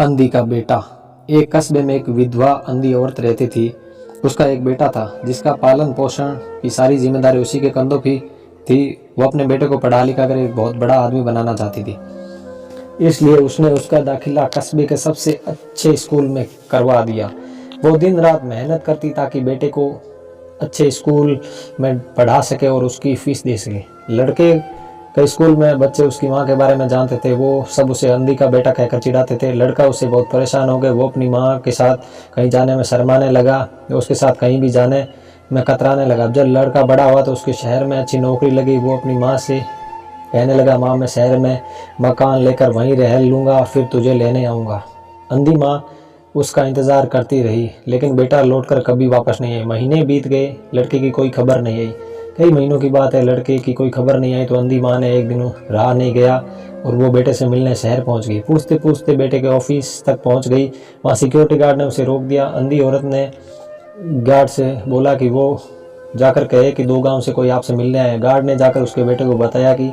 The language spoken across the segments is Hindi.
अंधी का बेटा। एक कस्बे में एक विधवा अंधी औरत रहती थी। उसका एक बेटा था जिसका पालन पोषण की सारी जिम्मेदारी उसी के कंधों की थी। वो अपने बेटे को पढ़ा लिखा कर एक बहुत बड़ा आदमी बनाना चाहती थी, इसलिए उसने उसका दाखिला कस्बे के सबसे अच्छे स्कूल में करवा दिया। वो दिन रात मेहनत करती ताकि बेटे को अच्छे स्कूल में पढ़ा सके और उसकी फीस दे सके। लड़के कई स्कूल में बच्चे उसकी माँ के बारे में जानते थे, वो सब उसे अंधी का बेटा कहकर चिढ़ाते थे। लड़का उससे बहुत परेशान हो गए। वो अपनी माँ के साथ कहीं जाने में शर्माने लगा, उसके साथ कहीं भी जाने में कतराने लगा। जब लड़का बड़ा हुआ तो उसके शहर में अच्छी नौकरी लगी। वो अपनी माँ से कहने लगा, माँ मैं शहर में मकान लेकर वहीं रह लूँगा और फिर तुझे लेने आऊँगा। अंधी माँ उसका इंतज़ार करती रही, लेकिन बेटा लौटकर कभी वापस नहीं आई। महीने बीत गए, लड़के की कोई खबर नहीं आई। कई महीनों की बात है, लड़के की कोई खबर नहीं आई तो अंधी माँ ने एक दिन रहा नहीं गया और वो बेटे से मिलने शहर पहुंच गई। पूछते पूछते बेटे के ऑफिस तक पहुंच गई। वहाँ सिक्योरिटी गार्ड ने उसे रोक दिया। अंधी औरत ने गार्ड से बोला कि वो जाकर कहे कि 2 गांव से कोई आपसे मिलने आए। गार्ड ने जाकर उसके बेटे को बताया कि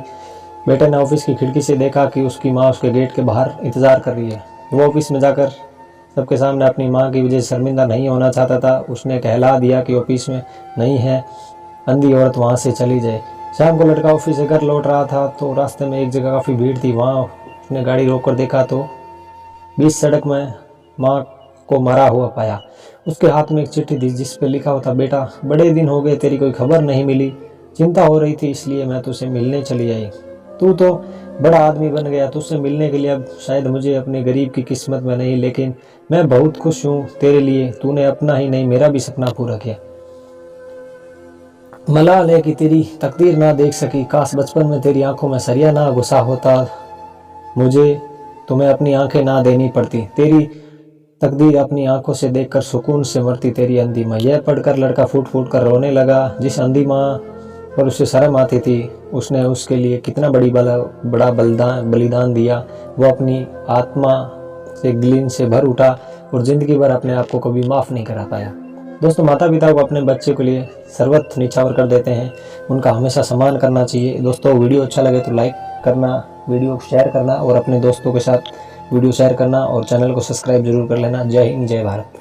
बेटे ने ऑफिस की खिड़की से देखा कि उसकी माँ उसके गेट के बाहर इंतज़ार कर रही है। वो ऑफिस में जाकर सबके सामने अपनी माँ की वजह से शर्मिंदा नहीं होना चाहता था। उसने कहला दिया कि ऑफिस में नहीं है। अंधी औरत वहाँ से चली जाए। शाम को लड़का ऑफिस से घर लौट रहा था तो रास्ते में एक जगह काफ़ी भीड़ थी। वहाँ उसने गाड़ी रोक कर देखा तो बीच सड़क में माँ को मरा हुआ पाया। उसके हाथ में एक चिट्ठी थी जिस पे लिखा हुआ था, बेटा बड़े दिन हो गए तेरी कोई खबर नहीं मिली, चिंता हो रही थी इसलिए मैं तुझसे मिलने चली आई। तू तो बड़ा आदमी बन गया, तुझसे मिलने के लिए अब शायद मुझे अपने गरीब की किस्मत में नहीं, लेकिन मैं बहुत खुश हूँ तेरे लिए। तूने अपना ही नहीं मेरा भी सपना पूरा किया। मलाल है कि तेरी तकदीर ना देख सकी, काश बचपन में तेरी आंखों में सरिया ना घुसा होता, मुझे तुम्हें अपनी आंखें ना देनी पड़ती, तेरी तकदीर अपनी आंखों से देखकर सुकून से मरती तेरी अंधी माँ। यह पढ़कर लड़का फूट फूट कर रोने लगा। जिस अंधी माँ पर उसे शर्म आती थी, उसने उसके लिए कितना बड़ा बलिदान दिया। वो अपनी आत्मा से ग्लीन से भर उठा और ज़िंदगी भर अपने आप को कभी माफ़ नहीं करा पाया। दोस्तों, माता पिता को अपने बच्चे के लिए सर्वत्र निछावर कर देते हैं, उनका हमेशा सम्मान करना चाहिए। दोस्तों, वीडियो अच्छा लगे तो लाइक करना, वीडियो शेयर करना और अपने दोस्तों के साथ वीडियो शेयर करना और चैनल को सब्सक्राइब जरूर कर लेना। जय हिंद, जय भारत।